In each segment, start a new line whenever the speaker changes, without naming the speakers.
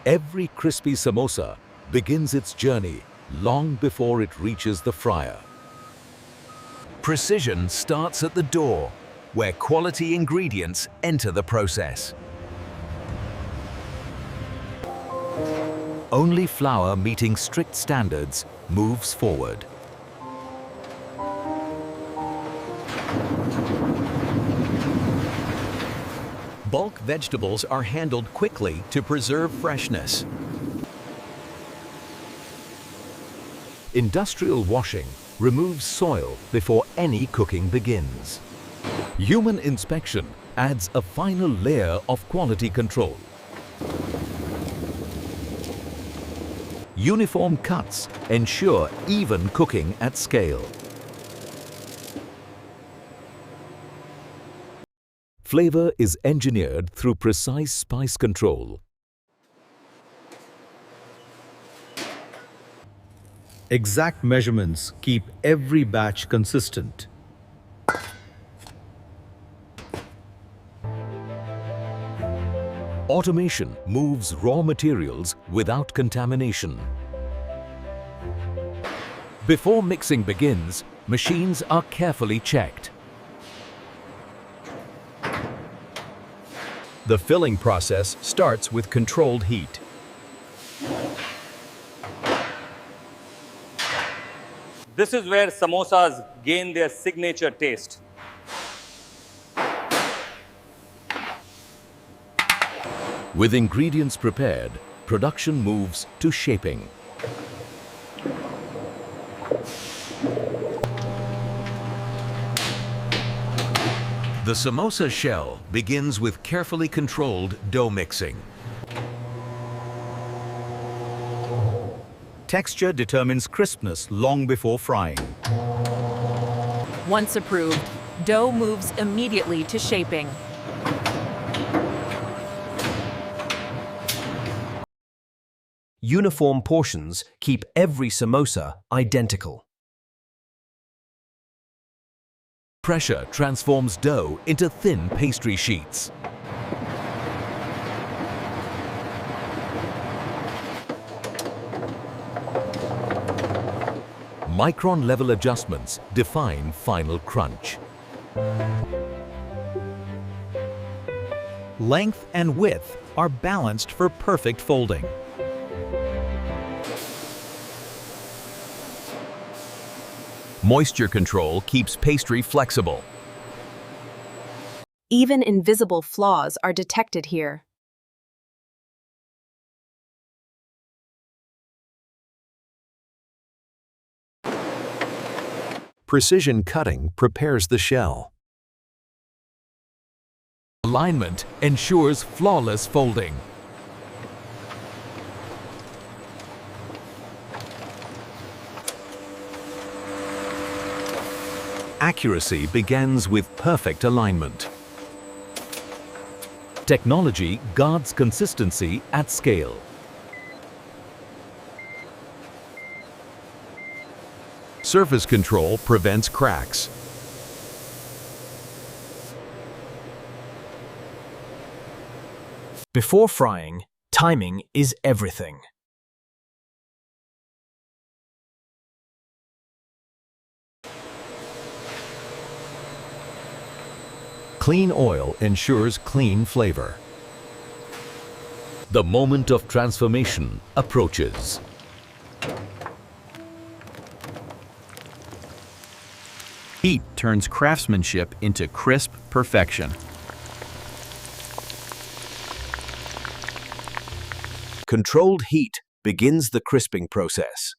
Every crispy samosa begins its journey long before it reaches the fryer.
Precision starts at the door, where quality ingredients enter the process. Only flour meeting strict standards moves forward. Bulk vegetables are handled quickly to preserve freshness. Industrial washing removes soil before any cooking begins. Human inspection adds a final layer of quality control. Uniform cuts ensure even cooking at scale. Flavor is engineered through precise spice control.
Exact measurements keep every batch consistent.
Automation moves raw materials without contamination. Before mixing begins, machines are carefully checked.
The filling process starts with controlled heat.
This is where samosas gain their signature taste.
With ingredients prepared, production moves to shaping. The samosa shell begins with carefully controlled dough mixing.
Texture determines crispness long before frying.
Once approved, dough moves immediately to shaping.
Uniform portions keep every samosa identical.
Pressure transforms dough into thin pastry sheets. Micron-level adjustments define final crunch.
Length and width are balanced for perfect folding.
Moisture control keeps pastry flexible.
Even invisible flaws are detected here.
Precision cutting prepares the shell.
Alignment ensures flawless folding. Accuracy begins with perfect alignment. Technology guards consistency at scale. Surface control prevents cracks.
Before frying, timing is everything.
Clean oil ensures clean flavor. The moment of transformation approaches.
Heat turns craftsmanship into crisp perfection.
Controlled heat begins the crisping process.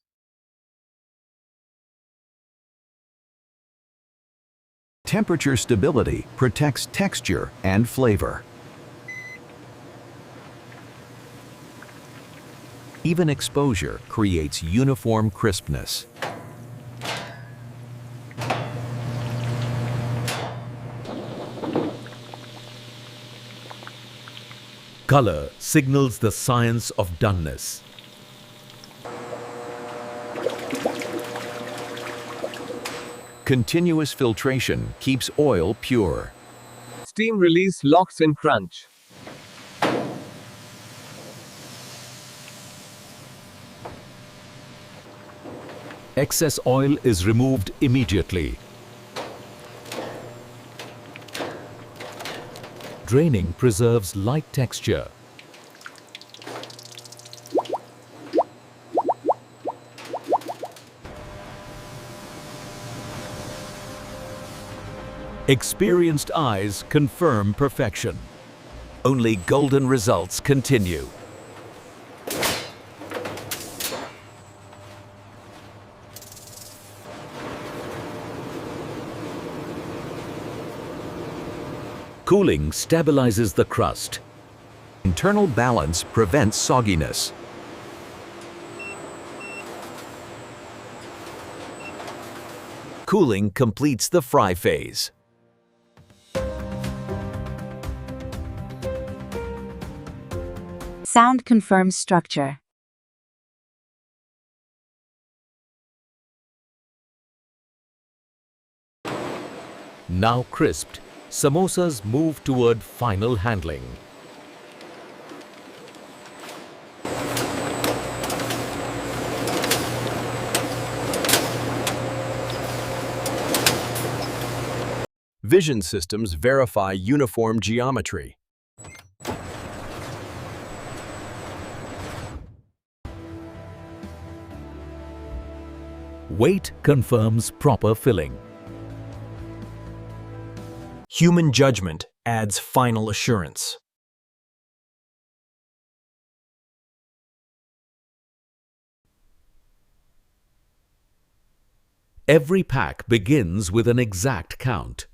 Temperature stability protects texture and flavor. Even exposure creates uniform crispness.
Color signals the science of doneness.
Continuous filtration keeps oil pure.
Steam release locks in crunch.
Excess oil is removed immediately. Draining preserves light texture. Experienced eyes confirm perfection. Only golden results continue. Cooling stabilizes the crust. Internal balance prevents sogginess. Cooling completes the fry phase.
Sound confirms structure.
Now crisped, samosas move toward final handling.
Vision systems verify uniform geometry.
Weight confirms proper filling.
Human judgment adds final assurance.
Every pack begins with an exact count.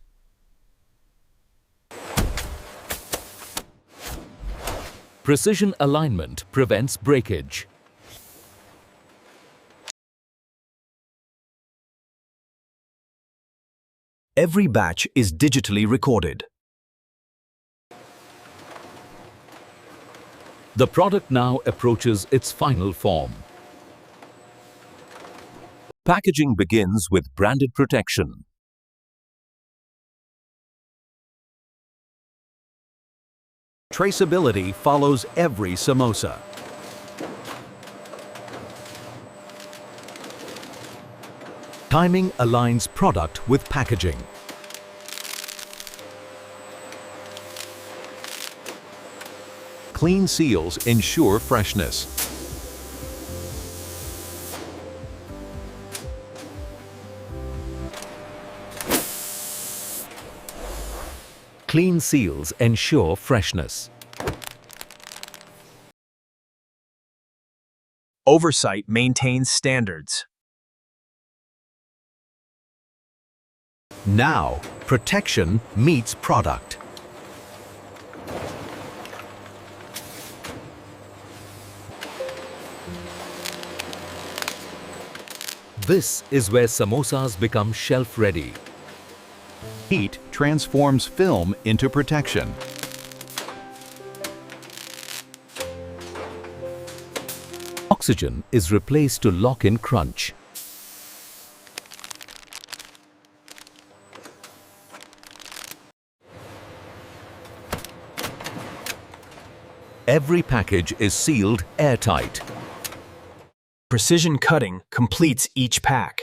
Precision alignment prevents breakage.
Every batch is digitally recorded.
The product now approaches its final form. Packaging begins with branded protection. Traceability follows every samosa. Timing aligns product with packaging. Clean seals ensure freshness. Clean seals ensure freshness.
Oversight maintains standards.
Now, protection meets product. This is where samosas become shelf-ready.
Heat transforms film into protection.
Oxygen is replaced to lock in crunch. Every package is sealed airtight.
Precision cutting completes each pack.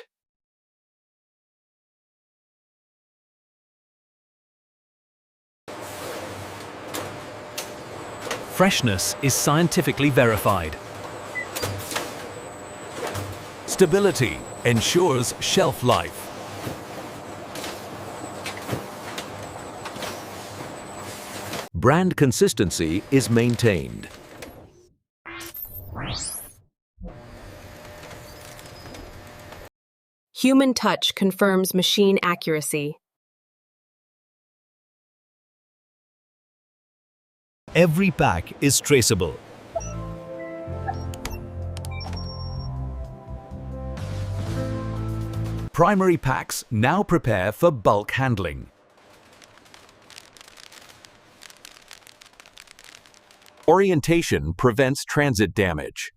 Freshness is scientifically verified.
Stability ensures shelf life. Brand consistency is maintained.
Human touch confirms machine accuracy.
Every pack is traceable.
Primary packs now prepare for bulk handling. Orientation prevents transit damage.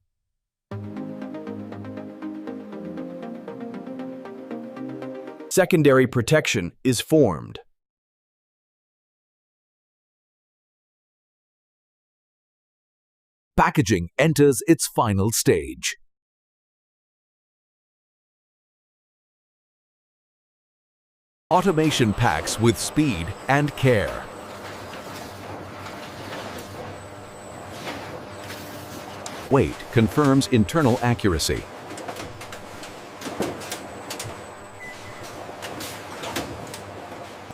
Secondary protection is formed.
Packaging enters its final stage. Automation packs with speed and care. Weight confirms internal accuracy.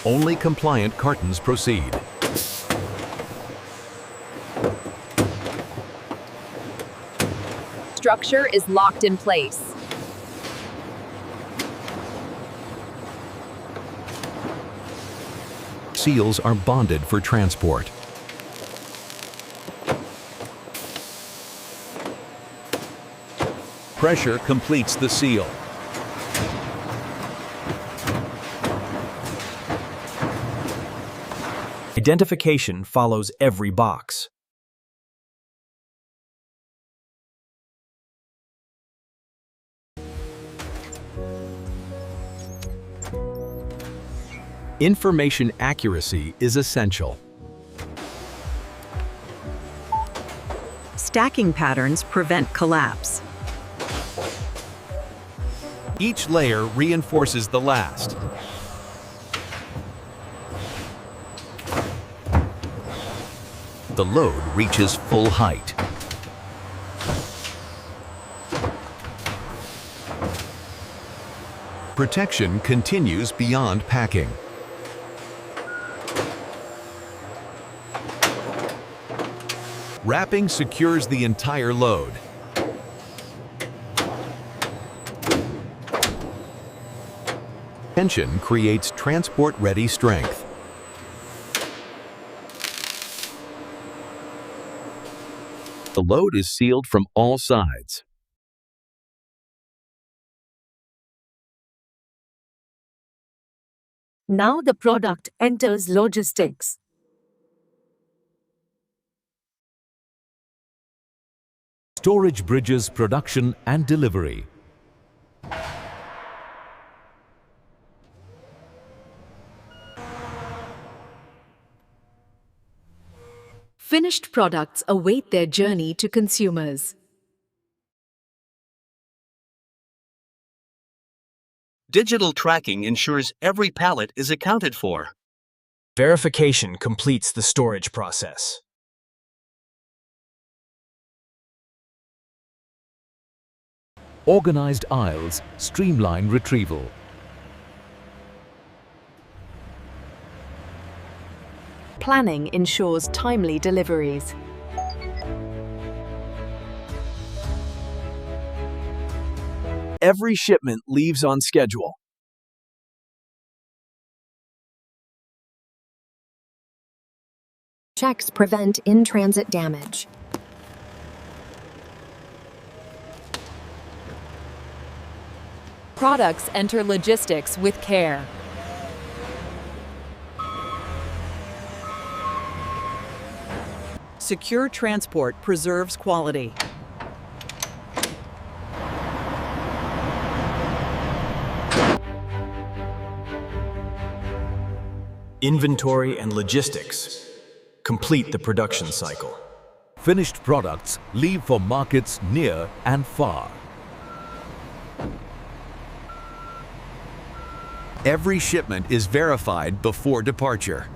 Only compliant cartons proceed.
Structure is locked in place.
Seals are bonded for transport. Pressure completes the seal.
Identification follows every box.
Information accuracy is essential.
Stacking patterns prevent collapse.
Each layer reinforces the last. The load reaches full height. Protection continues beyond packing. Wrapping secures the entire load. Tension creates transport-ready strength. The load is sealed from all sides.
Now the product enters logistics.
Storage bridges production and delivery.
Finished products await their journey to consumers.
Digital tracking ensures every pallet is accounted for.
Verification completes the storage process.
Organized aisles streamline retrieval.
Planning ensures timely deliveries.
Every shipment leaves on schedule.
Checks prevent in-transit damage.
Products enter logistics with care.
Secure transport preserves quality.
Inventory and logistics complete the production cycle.
Finished products leave for markets near and far. Every shipment is verified before departure.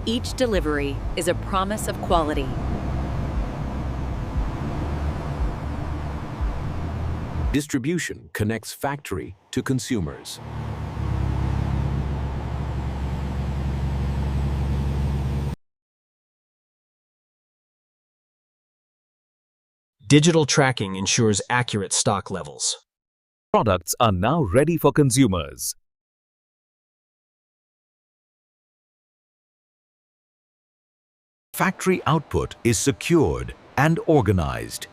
Each delivery is a promise of quality.
Distribution connects factory to consumers.
Digital tracking ensures accurate stock levels.
Products are now ready for consumers. Factory output is secured and organized.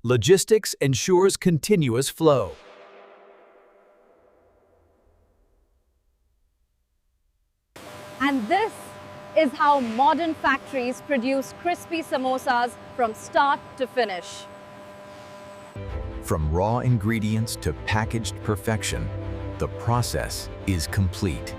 Logistics ensures continuous flow.
And this is how modern factories produce crispy samosas from start to finish.
From raw ingredients to packaged perfection, the process is complete.